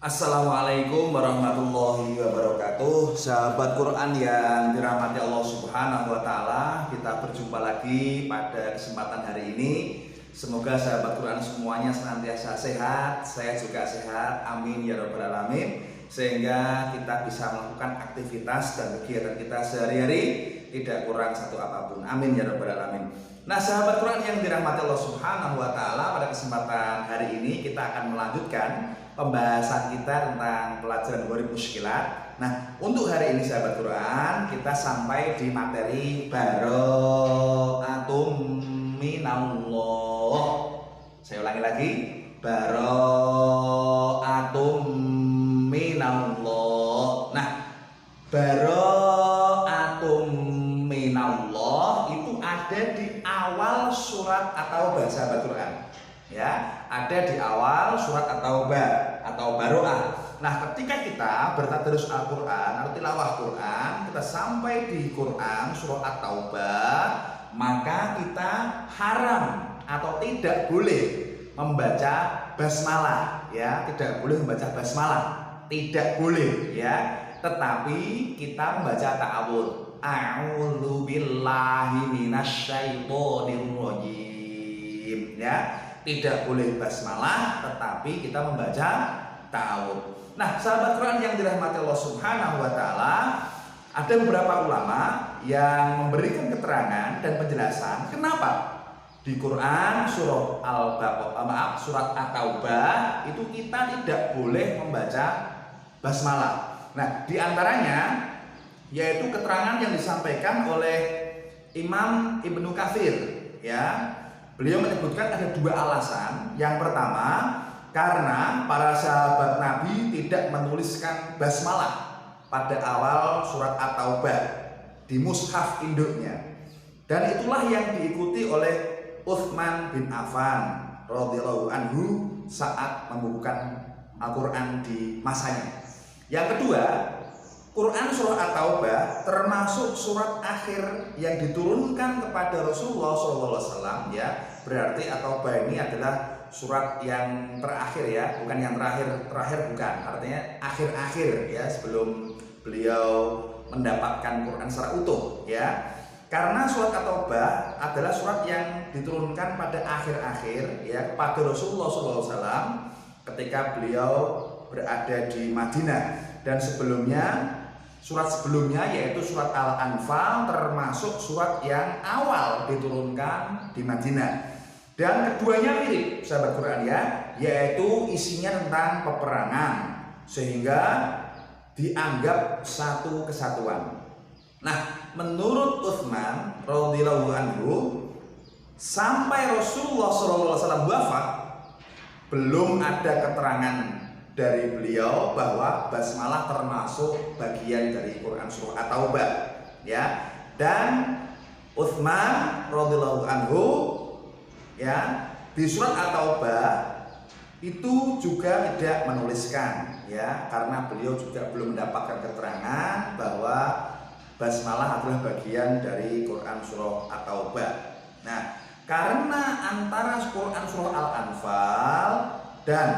Assalamualaikum warahmatullahi wabarakatuh. Sahabat Quran yang dirahmati Allah Subhanahu wa Ta'ala, kita berjumpa lagi pada kesempatan hari ini. Semoga sahabat Quran semuanya senantiasa sehat, saya juga sehat, amin ya rabbal alamin, sehingga kita bisa melakukan aktivitas dan kegiatan kita sehari-hari tidak kurang satu apapun, amin ya rabbal alamin. Nah, sahabat Quran yang dirahmati Allah Subhanahu wa Ta'ala, pada kesempatan hari ini kita akan melanjutkan pembahasan kita tentang pelajaran Gharib Mushkilat. Nah, untuk hari ini sahabat Quran, kita sampai di materi Bara'atum minallah. Saya ulangi lagi, Bara'atum minallah. Nah, Bara'atum minallah itu ada di awal surat At-Taubah sahabat Quran. Ya, ada di awal surat At-Taubah atau Baro'ah. Nah, ketika kita bertadarus Al-Quran atau tilawah Quran, kita sampai di Quran surat At-Taubah, maka kita haram atau tidak boleh membaca basmalah, ya, tidak boleh membaca basmalah, tidak boleh, ya. Tetapi kita membaca ta'awudz. A'udzu billahi minasyaitonir rajim, ya. Tidak boleh basmalah, tetapi kita membaca ta'awudz. Nah, sahabat Quran yang dirahmati Allah Subhanahu wa Ta'ala, ada beberapa ulama yang memberikan keterangan dan penjelasan kenapa di Quran surat At-Taubah itu kita tidak boleh membaca basmalah. Nah, di antaranya yaitu keterangan yang disampaikan oleh Imam Ibnu Katsir, ya. Beliau menyebutkan ada dua alasan. Yang pertama, karena para sahabat Nabi tidak menuliskan basmalah pada awal surat At-Taubah di mushaf induknya. Dan itulah yang diikuti oleh Utsman bin Affan radhiyallahu anhu saat membukukan Al-Quran di masanya. Yang kedua, Quran surah At-Taubah termasuk surat akhir yang diturunkan kepada Rasulullah SAW, ya. Berarti At-Taubah ini adalah surat yang terakhir, ya, bukan yang terakhir bukan. Artinya akhir-akhir, ya, sebelum beliau mendapatkan Quran secara utuh, ya. Karena surat At-Taubah adalah surat yang diturunkan pada akhir-akhir, ya, kepada Rasulullah SAW ketika beliau berada di Madinah. Dan surat sebelumnya yaitu surat Al-Anfal termasuk surat yang awal diturunkan di Madinah. Dan keduanya mirip sahabat Quran, ya, yaitu isinya tentang peperangan, sehingga dianggap satu kesatuan. Nah, menurut Utsman radhiyallahu anhu, sampai Rasulullah SAW wafat belum ada keterangan dari beliau bahwa basmalah termasuk bagian dari Quran surah At-Taubah, ya. Dan Utsman radhiyallahu anhu, ya, di surat At-Taubah itu juga tidak menuliskan, ya, karena beliau juga belum mendapatkan keterangan bahwa basmalah adalah bagian dari Quran surah At-Taubah. Nah, karena antara Quran surah Al-Anfal dan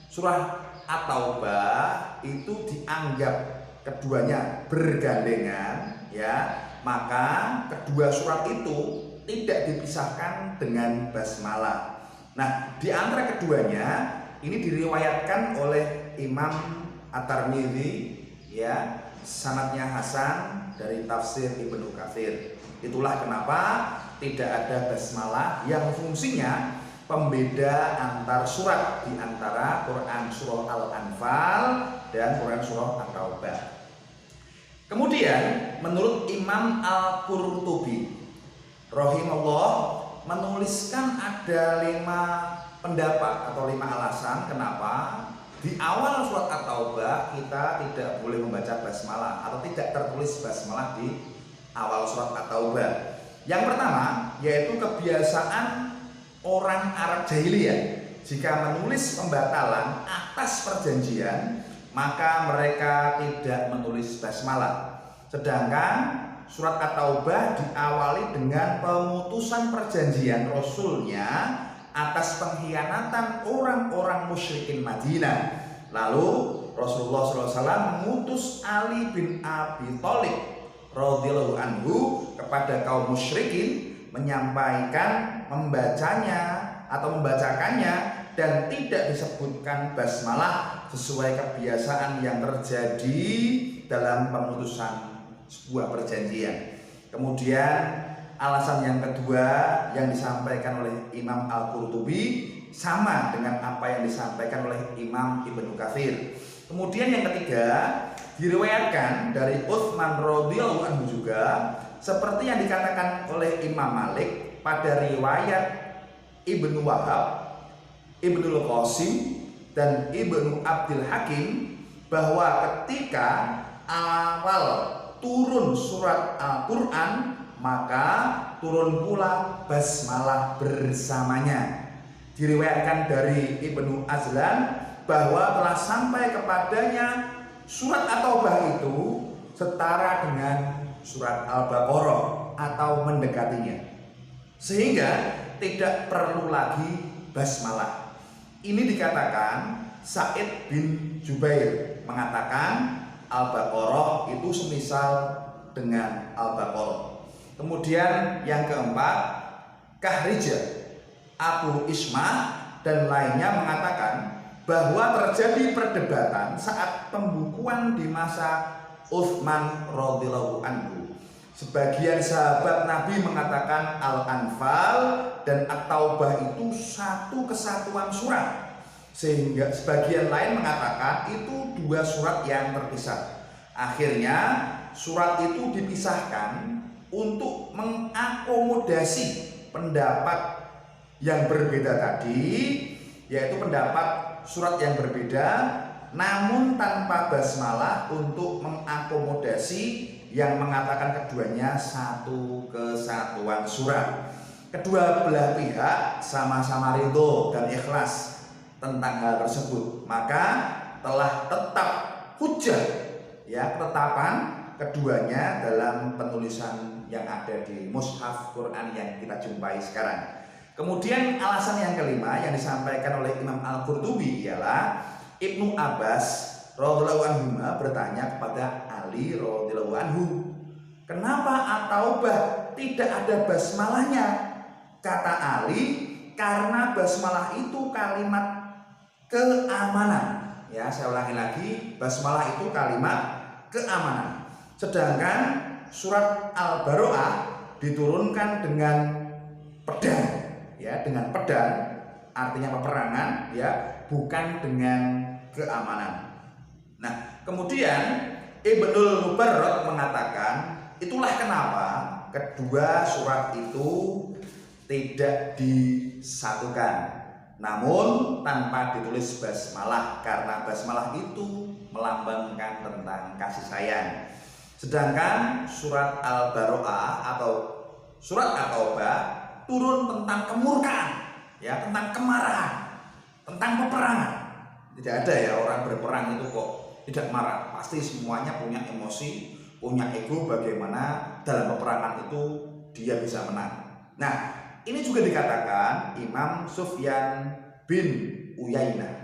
surah At-Taubah itu dianggap keduanya bergandengan, ya, maka kedua surat itu tidak dipisahkan dengan basmalah. Nah, di antara keduanya ini diriwayatkan oleh Imam At-Tirmidzi, ya, sanadnya hasan dari tafsir Ibnu Katsir. Itulah kenapa tidak ada basmalah yang fungsinya pembeda antar surat di antara Quran surah Al-Anfal dan Quran surah At-Taubah. Kemudian menurut Imam Al-Qurtubi rahimahullah menuliskan ada 5 pendapat atau 5 alasan kenapa di awal surat At-Taubah kita tidak boleh membaca basmalah atau tidak tertulis basmalah di awal surat At-Taubah. Yang pertama yaitu kebiasaan orang Arab jahiliyah, jika menulis pembatalan atas perjanjian maka mereka tidak menulis basmalah. Sedangkan surat At-Taubah diawali dengan pemutusan perjanjian Rasulnya atas pengkhianatan orang-orang musyrikin Madinah. Lalu Rasulullah SAW mengutus Ali bin Abi Thalib radhiyallahu anhu kepada kaum musyrikin menyampaikan membacakannya dan tidak disebutkan basmalah sesuai kebiasaan yang terjadi dalam pemutusan sebuah perjanjian. Kemudian alasan yang kedua yang disampaikan oleh Imam Al-Qurtubi sama dengan apa yang disampaikan oleh Imam Ibnu Katsir. Kemudian yang ketiga diriwayatkan dari Utsman radhiyallahu anhu juga seperti yang dikatakan oleh Imam Malik pada riwayat Ibnu Wahab, Ibnu Qasim dan Ibnu Abdul Hakim bahwa ketika awal turun surat Al-Quran maka turun pula basmalah bersamanya. Diriwayatkan dari Ibnu Azlan bahwa telah sampai kepadanya surat At-Taubah itu setara dengan surat Al-Baqarah atau mendekatinya, sehingga tidak perlu lagi basmalah. Ini dikatakan Sa'id bin Jubair mengatakan Al-Baqarah itu semisal dengan Al-Baqarah. Kemudian yang keempat, Kahrijah, Abu Ismah dan lainnya mengatakan bahwa terjadi perdebatan saat pembukuan di masa Utsman radhiyallahu anhu. Sebagian sahabat Nabi mengatakan Al-Anfal dan At-Taubah itu satu kesatuan surat, sehingga sebagian lain mengatakan itu dua surat yang terpisah. Akhirnya surat itu dipisahkan untuk mengakomodasi pendapat yang berbeda tadi, yaitu pendapat surat yang berbeda namun tanpa basmalah untuk mengakomodasi yang mengatakan keduanya satu kesatuan surat. Kedua belah pihak sama-sama ridho dan ikhlas tentang hal tersebut, maka telah tetap hujjah ya ketetapan keduanya dalam penulisan yang ada di mushaf Quran yang kita jumpai sekarang. Kemudian alasan yang kelima yang disampaikan oleh Imam Al-Qurtubi ialah Ibnu Abbas radhiyallahu anhu bertanya kepada Ali radhiyallahu anhu, kenapa At-Taubah tidak ada basmalahnya? Kata Ali, karena basmalah itu kalimat keamanan. Ya, saya ulangi lagi, basmalah itu kalimat keamanan. Sedangkan surat Al-Baro'ah diturunkan dengan pedang. Ya, dengan pedang artinya peperangan, ya, bukan dengan keamanan. Nah, kemudian Ibnul Mubarrad mengatakan itulah kenapa kedua surat itu tidak disatukan, namun tanpa ditulis basmalah, karena basmalah itu melambangkan tentang kasih sayang. Sedangkan surat Al-Baro'ah atau surat At-Taubah turun tentang kemurkaan, ya, tentang kemarahan, tentang peperangan. Tidak ada ya orang berperang itu kok tidak marah. Pasti semuanya punya emosi, punya ego bagaimana dalam peperangan itu dia bisa menang. Nah, ini juga dikatakan Imam Sufyan bin Uyainah.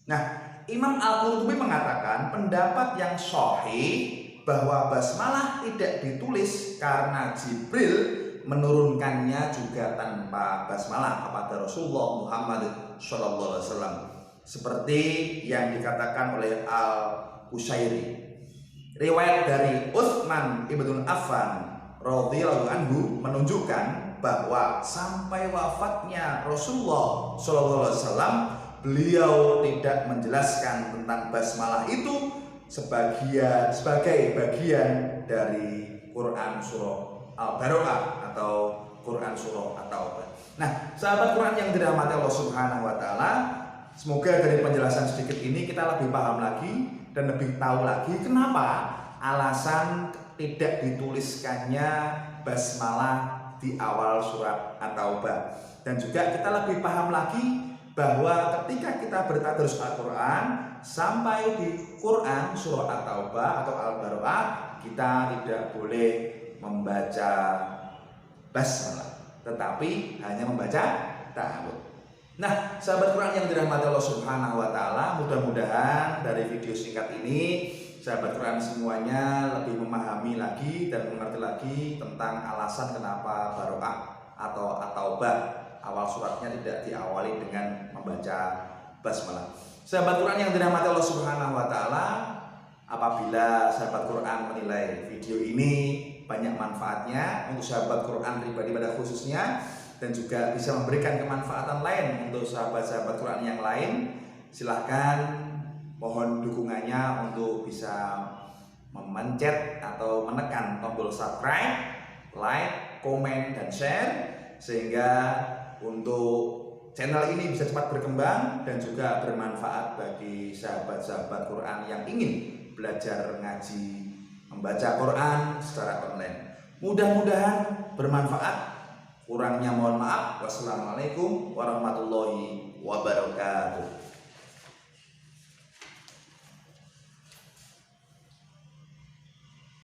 Nah, Imam Al-Qurtubi mengatakan pendapat yang sahih bahwa basmalah tidak ditulis karena Jibril menurunkannya juga tanpa basmalah kepada Rasulullah Muhammad SAW, seperti yang dikatakan oleh Al-Qushairi. Riwayat dari Utsman ibn Affan radhiyallahu anhu menunjukkan bahwa sampai wafatnya Rasulullah SAW beliau tidak menjelaskan tentang basmalah itu sebagai bagian dari Quran surah Al-Baro'ah atau Quran surah At-Taubah. Nah, sahabat Quran yang dirahmati Allah Subhanahu wa taala, semoga dari penjelasan sedikit ini kita lebih paham lagi dan lebih tahu lagi kenapa alasan tidak dituliskannya basmalah di awal surat At-Taubah. Dan juga kita lebih paham lagi bahwa ketika kita bertadarus Al-Quran sampai di Quran surah At-Taubah atau Al-Baro'ah, kita tidak boleh membaca basmalah, tetapi hanya membaca ta'awudz. Nah, sahabat Quran yang dirahmati Allah Subhanahu wa taala, mudah-mudahan dari video singkat ini sahabat Quran semuanya lebih memahami lagi dan mengerti lagi tentang alasan kenapa barokah atau at-taubah awal suratnya tidak diawali dengan membaca basmalah. Sahabat Quran yang dirahmati Allah Subhanahu wa taala, apabila sahabat Quran menilai video ini banyak manfaatnya untuk sahabat Quran pribadi pada khususnya, dan juga bisa memberikan kemanfaatan lain untuk sahabat-sahabat Quran yang lain, silahkan mohon dukungannya untuk bisa memencet atau menekan tombol subscribe, like, komen, dan share, sehingga untuk channel ini bisa cepat berkembang dan juga bermanfaat bagi sahabat-sahabat Quran yang ingin belajar ngaji membaca Quran secara online. Mudah-mudahan bermanfaat. Kurangnya mohon maaf. Wassalamualaikum warahmatullahi wabarakatuh.